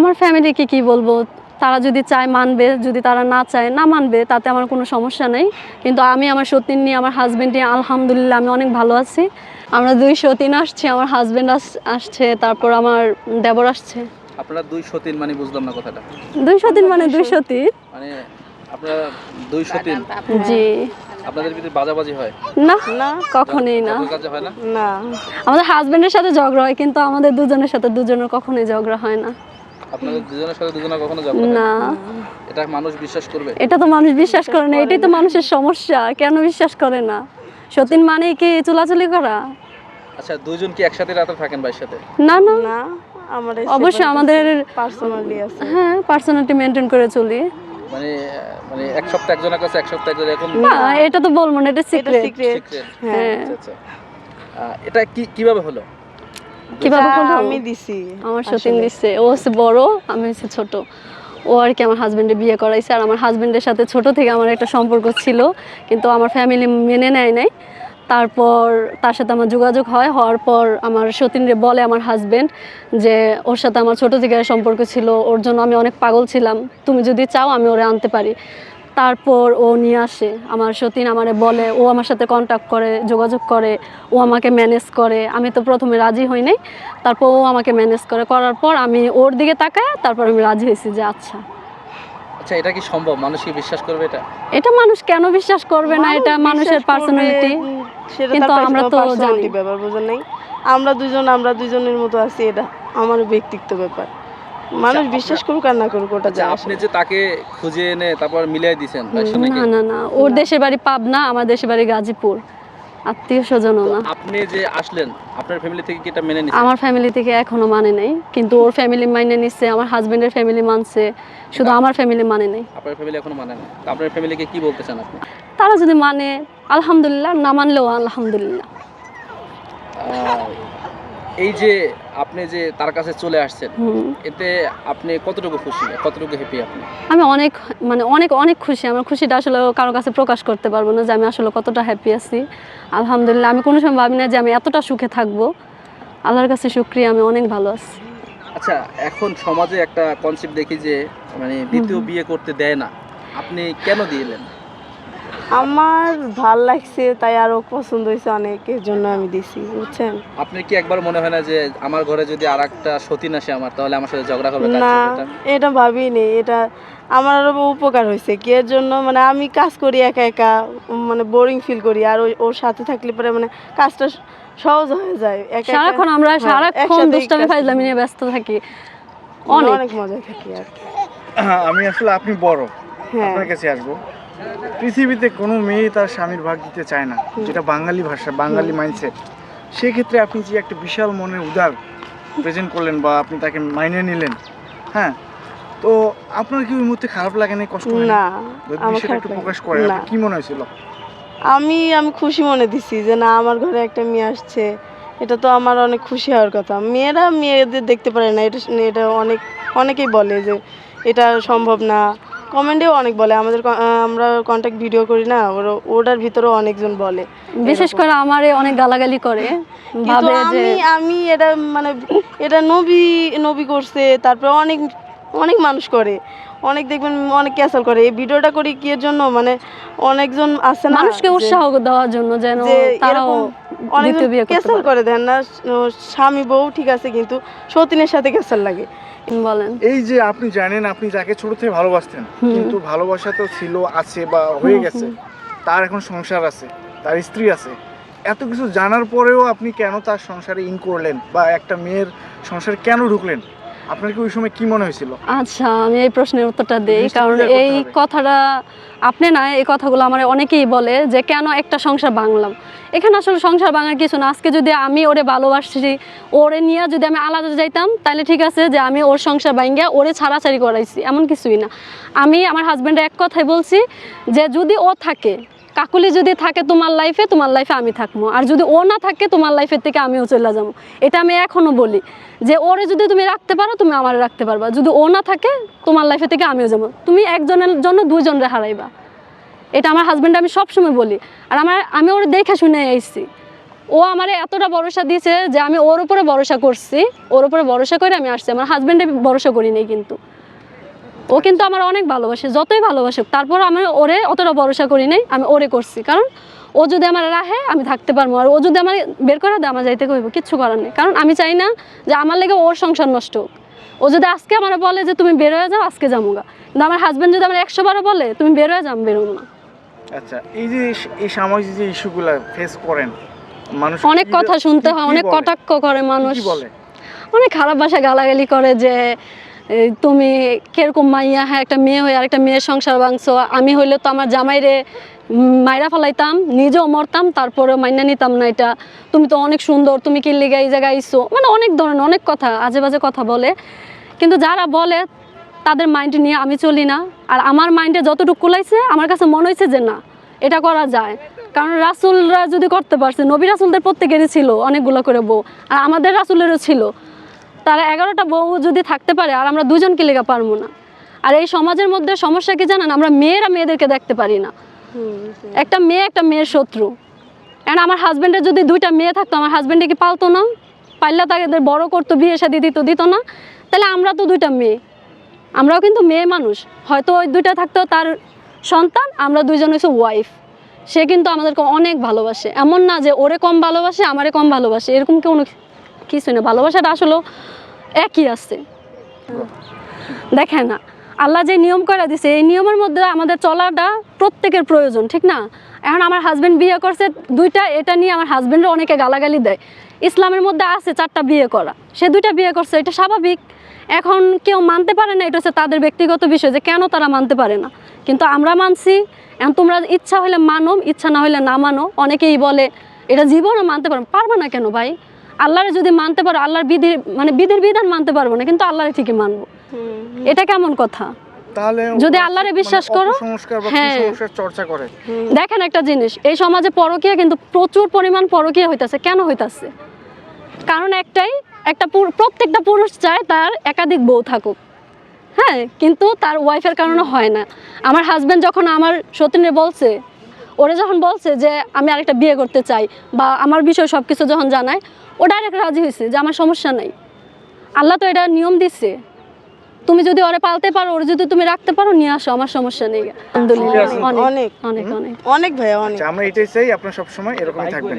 আমার ফ্যামিলিকে কি বলবো, তারা যদি চায় মানবে, যদি তারা না চায় না মানবে, তাতে আমার কোনো সমস্যা নেই। কিন্তু আমি আমার সতীন নিয়ে, আমার হাজবেন্ড নিয়ে আলহামদুলিল্লাহ আমি অনেক ভালো আছি। আমরা 2 সতীন আসছি, আমার হাজবেন্ড আসছে, তারপর আমার দেবর আসছে। আপনারা 2 সতীন মানে বুঝলাম না কথাটা। 2 সতীন মানে 2 সতীন। মানে আপনারা 2 সতীন। জি। আপনাদের ভিতরে বাজাবাজি হয়? না না, কখনোই না। কাজে হয় না? না, আমাদের হাজবেন্ডের সাথে ঝগড়া হয়, কিন্তু আমাদের দুজনের সাথে দুজনের কখনোই ঝগড়া হয় না। আপনাদের দুজনের সাথে দুজনের কখনো ঝগড়া হয় না। এটা মানুষ বিশ্বাস করবে? এটা তো মানুষ বিশ্বাস করে না, এটাই তো মানুষের সমস্যা। কেন বিশ্বাস করে না? সতীন মানে কি চুলাচুলি করা? আচ্ছা, দুইজন কি একসাথে রাতে থাকেন ভাইয়ের সাথে? না না, না, আমাদের অবশ্যই আমাদের পার্সোনালি আছে। হ্যাঁ, পার্সোনালিটি মেনটেন করে চলি। মানে মানে এক সপ্তাহ একজনের কাছে, এক সপ্তাহ একজনের এরকম? না, এটা তো বলবো না, এটা সিক্রেট। সিক্রেট। হ্যাঁ। আচ্ছা আচ্ছা। এটা কিভাবে হলো? কিভাবে হলো? আমি দিছি, আমার সতীন দিচ্ছে। ও হচ্ছে বড়, আমি হচ্ছে ছোট। ও আর কি আমার হাজবেন্ডে বিয়ে করাইছে। আর আমার হাজবেন্ডের সাথে ছোট থেকে আমার একটা সম্পর্ক ছিল, কিন্তু আমার ফ্যামিলি মেনে নেয় নাই। তারপর তার সাথে আমার যোগাযোগ হওয়ার পর আমার সতীনরে বলে আমার হাজবেন্ড যে ওর সাথে আমার ছোট থেকে সম্পর্ক ছিল, ওর জন্য আমি অনেক পাগল ছিলাম, তুমি যদি চাও আমি ওরে আনতে পারি। তারপর ও নিয়ে আসে, আমার সতীন আমারে বলে, ও আমার সাথে কন্ট্যাক্ট করে, যোগাযোগ করে, ও আমাকে ম্যানেজ করে। আমি তো প্রথমে রাজি হই নাই, তারপর ও আমাকে ম্যানেজ করার পর আমি ওর দিকে তাকায়, তারপর আমি রাজি হয়েছি যে আচ্ছা। আচ্ছা, এটা কি সম্ভব? মানুষ কি বিশ্বাস করবে এটা? এটা মানুষ কেন বিশ্বাস করবে না? এটা মানুষের পার্সোনালিটি, কিন্তু আমরা তো জানি ব্যাপার বুঝেন নাই। আমরা দুজনের মতো আছি, এটা আমার ব্যক্তিগত ব্যাপার। মানুষ বিশ্বাস করুক আর না করুক, ওটা আচ্ছা, আপনি যে তাকে খুঁজে এনে তারপর মিলাই দিয়েছেন ভাইয়ের সাথে নাকি? না না না, ওর দেশের বাড়ি পাবনা, আমার দেশের বাড়ি গাজীপুর, আত্মীয় স্বজনও না। আপনি যে আসলেন, আপনার ফ্যামিলি থেকে কি এটা মেনে নিছে? আমার ফ্যামিলি থেকে এখনো মানে নাই, কিন্তু ওর ফ্যামিলি মানে নিচ্ছে, আমার হাজবেন্ডের ফ্যামিলি মানছে, শুধু আমার ফ্যামিলি মানে নাই। আপনার ফ্যামিলি এখনো মানে না? তো আপনার ফ্যামিলিকে কি বলতে চান আপনি? তারা যদি মানে আলহামদুলিল্লাহ, না মানলেও আলহামদুলিল্লাহ। এই যে আপনি যে তার কাছে চলে আসছেন, এতে আপনি কতটুকু খুশি, কতটুকু হ্যাপি আপনি? আমি অনেক মানে অনেক অনেক খুশি। আমার খুশিটা আসলে কারো কাছে প্রকাশ করতে পারবো না যে আমি আসলে কতটা হ্যাপি আছি। আলহামদুলিল্লাহ, আমি কোনো সময় ভাবি না যে আমি এতটা সুখে থাকবো। আল্লাহর কাছে শুকরিয়া, আমি অনেক ভালো আছি। আচ্ছা, এখন সমাজে একটা কনসেপ্ট দেখি যে মানে দ্বিতীয় বিয়ে করতে দেয় না, আপনি কেন দিলেন? আমার ভাল লাগছে, তাই আরো পছন্দ হয়েছে অনেকের জন্য আমি দিছি, বুঝছেন? আপনি কি একবার মনে হয় না যে আমার ঘরে যদি আরেকটা সতীন আসে আমার, তাহলে আমার সাথে ঝগড়া করবে? না, এটা ভাবিনি। এটা আমার আরো উপকার হয়েছে কি এর জন্য, মানে আমি কাজ করি একা একা, মানে বোরিং ফিল করি, আর ওর সাথে থাকলে পরে মানে কাজটা সহজ হয়ে যায়। সারাক্ষণ আমরা দুষ্টামি ফাজলামি নিয়ে ব্যস্ত থাকি, অনেক মজা থাকি আর কি। আমি আসলে, আপনি বড়, আপনার কাছে আসবো। পৃথিবীতে কোনো মেয়ে তার স্বামীর ভাগ দিতে চায় না, যেটা বাঙালি ভাষা, বাঙালি মাইন্ডসেট। সেক্ষেত্রে আপনি যে একটা বিশাল মনের উদার প্রেজেন্ট করলেন, বা আপনি তাকে মাইনে নিলেন, হ্যাঁ, তো আপনার কি ওই মুহূর্তে খারাপ লাগে না, কষ্ট হয় না? বিষয়টা একটু প্রকাশ করে, কি মনে হয়েছিল? আমি খুশি মনে দিছি যে না, আমার ঘরে একটা মেয়ে আসছে, এটা তো আমার অনেক খুশি হওয়ার কথা। মেয়েদের দেখতে পারে না, এটা অনেকেই বলে যে এটা সম্ভব না। কমেন্টেও অনেক বলে, আমরা কন্ট্যাক্ট ভিডিও করি না, ওটার ভিতরেও অনেকজন বলে, বিশেষ করে আমারে অনেক গালাগালি করে, ভাবে যে আমি এটা মানে এটা নবী করছে, তারপরে অনেক মানুষ করে, অনেক দেখবেন অনেক ক্যাসেল করে। এই ভিডিওটা করি কি এর জন্য, মানে অনেকজন আছে না, মানুষকে উৎসাহ দেওয়ার জন্য, যেন তারাও দ্বিতীয় বিয়ে করতে পারে। ক্যাসেল করে দেন না, স্বামী বউ ঠিক আছে, কিন্তু সতীনের সাথে ক্যাসেল লাগে। বলেন, এই যে আপনি জানেন আপনি যাকে ছোট থেকে ভালোবাসতেন, কিন্তু ভালোবাসা তো ছিল, আছে বা হয়ে গেছে, তার এখন সংসার আছে, তার স্ত্রী আছে, এত কিছু জানার পরেও আপনি কেন তার সংসারে ইন করলেন, বা একটা মেয়ের সংসারে কেন ঢুকলেন? আপনার কি ওই সময় কি মনে হয়েছিল? আচ্ছা, আমি এই প্রশ্নের উত্তরটা দেই, কারণ এই কথাটা আপনি না, এই কথাগুলো আমার অনেকেই বলে যে কেন একটা সংসার ভাঙলাম। এখানে আসলে সংসার ভাঙার কিছু না। আজকে যদি আমি ওরে ভালোবাসছি, ওরে নিয়ে যদি আমি আলাদা যাইতাম, তাহলে ঠিক আছে যে আমি ওর সংসার ভাঙিয়া ওরে ছাড়াছাড়ি করাইছি, এমন কিছুই না। আমি আমার হাজব্যান্ডের এক কথাই বলছি যে যদি ও থাকে, কাকুলি যদি থাকে তোমার লাইফে আমি থাকবো, আর যদি ও না থাকে তোমার লাইফের থেকে আমিও চলে যাবো। এটা আমি এখনো বলি যে ওরে যদি তুমি রাখতে পারো, তুমি আমার রাখতে পারবা, যদি ও না থাকে তোমার লাইফে থেকে আমিও যাবো। তুমি একজনের জন্য দুইজনরে হারাইবা, এটা আমার হাজব্যান্ড আমি সবসময় বলি। আর আমি ওরে দেখে শুনে আইছি, ও ও আমারে এতটা ভরসা দিয়েছে যে আমি ওর উপরে ভরসা করছি, ওর উপরে ভরসা করে আমি আসছি। আমার হাজবেন্ডে ভরসা করি নাই, কিন্তু ও কিন্তু আমার অনেক ভালোবাসে, যতই ভালোবাসুক তারপর আমি ওরে অতটা ভরসা করি নাই, আমি ওরে করছি। কারণ ও যদি আমার রাহে আমি থাকতে পারবো, আর ও যদি আমার বের করে দেয় আমার যাইতে কইব, কিচ্ছু করার নেই। কারণ আমি চাই না যে আমার লেগে ওর সংসার নষ্ট হোক। ও যদি আজকে আমার বলে যে তুমি বের হয়ে যাও, আজকে যামুগা, কিন্তু আমার হাজবেন্ড যদি আমার 100 বারও বলে তুমি বের হয়ে যাও, আমি বেরোবো না। আচ্ছা, এই যে এই সামাজিক যে ইস্যুগুলো ফেস করেন, মানুষ অনেক কথা শুনতে হয়, অনেক কটাক্ষ করে মানুষ, কি বলে? অনেক খারাপ ভাষা গালাগালি করে যে তুমি কিরকম মাইয়া, হ্যাঁ একটা মেয়ে হয়ে আরেকটা মেয়ের সংসার ভাঙছো। আমি হইলে তো আমার জামাইরে মাইরা ফেলাইতাম, নিজেও মরতাম, তারপরেও মাইনা নিতাম না এটা। তুমি তো অনেক সুন্দর, তুমি কি লিগা এই জায়গায় আইসো, মানে অনেক ধরনের অনেক কথা, আজে বাজে কথা বলে। কিন্তু যারা বলে তাদের মাইন্ড নিয়ে আমি চলি না। আর আমার মাইন্ডে যতটুকু কুলাইছে আমার কাছে মনে হয়েছে যে না, এটা করা যায়। কারণ রাসূলরা যদি করতে পারছে, নবী রাসূলদের প্রত্যেকেরই ছিল অনেকগুলো করে বউ, আর আমাদের রাসূলেরও ছিল। তারা 11টা বউ যদি থাকতে পারে, আর আমরা দুজনকে লেগা পারবো না। আর এই সমাজের মধ্যে সমস্যা কি জানেন, আমরা মেয়েরা মেয়েদেরকে দেখতে পারি না। একটা মেয়ের শত্রু। এখন আমার হাজবেন্ডের যদি 2টা মেয়ে থাকতো, আমার হাজবেন্ডে কি পালতো না? পাইলে তাদের বড় করতো, বিয়ে শাদী দিত না? তাহলে আমরা তো 2টা মেয়ে, আমরাও কিন্তু মেয়ে মানুষ। হয়তো ওই 2টা থাকতো তার সন্তান, আমরা 2জন হচ্ছে ওয়াইফ। সে কিন্তু আমাদেরকে অনেক ভালোবাসে, এমন না যে ওরে কম ভালোবাসে আমারে কম ভালোবাসে, এরকম কোনো কিছু না। ভালোবাসাটা আসলে একই আছে। দেখেন না, আল্লাহ যে নিয়ম করে দিছে, এই নিয়মের মধ্যে আমাদের চলাটা প্রত্যেকের প্রয়োজন, ঠিক না? এখন আমার হাজবেন্ড বিয়ে করছে 2টা, এটা নিয়ে আমার হাজবেন্ডও অনেকে গালাগালি দেয়। ইসলামের মধ্যে আছে 4টা বিয়ে করা, সে 2টা বিয়ে করছে, এটা স্বাভাবিক। এখন কেউ মানতে পারে না, এটা হচ্ছে তাদের ব্যক্তিগত বিষয় যে কেন তারা মানতে পারে না, কিন্তু আমরা মানছি। এখন তোমরা ইচ্ছা হলে মানো, ইচ্ছা না হলে না মানো। অনেকেই বলে এটা জীবনও মানতে পারবে না কেন ভাই? আল্লাহরে যদি মানতে পারো, আল্লাহর বিধির বিধান মানতে পারবো না, কিন্তু আল্লাহরে ঠিকই মানবো। এটা কেমন কথা? তাহলে যদি আল্লাহরে বিশ্বাস করো, হ্যাঁ, চর্চা করে। দেখেন একটা জিনিস, এই সমাজে পরকীয়া কিন্তু প্রচুর পরিমাণ পরকীয়া হইতাছে। কেন হইতাছে? কারণ প্রত্যেকটা পুরুষ চায় তার একাধিক বউ থাকুক, হ্যাঁ, কিন্তু তার ওয়াইফের কারণে হয় না। আমার হাজবেন্ড যখন আমার সতীনে বলছে, ওরা যখন বলছে যে আমি আরেকটা বিয়ে করতে চাই, বা আমার বিষয় সব কিছু যখন জানায়, ও ডাইরেক্ট রাজি হয়েছে যে আমার সমস্যা নাই। আল্লাহ তো এটা নিয়ম দিচ্ছে, তুমি যদি ওরে পালতে পারো, ওরে যদি তুমি রাখতে পারো, নিয়ে আসো, আমার সমস্যা নেই। আলহামদুলিল্লাহ, অনেক অনেক অনেক অনেক ভাইয়া, অনেক। আমরা এটাই চাই, আপনারা সবসময় এরকমই থাকবেন।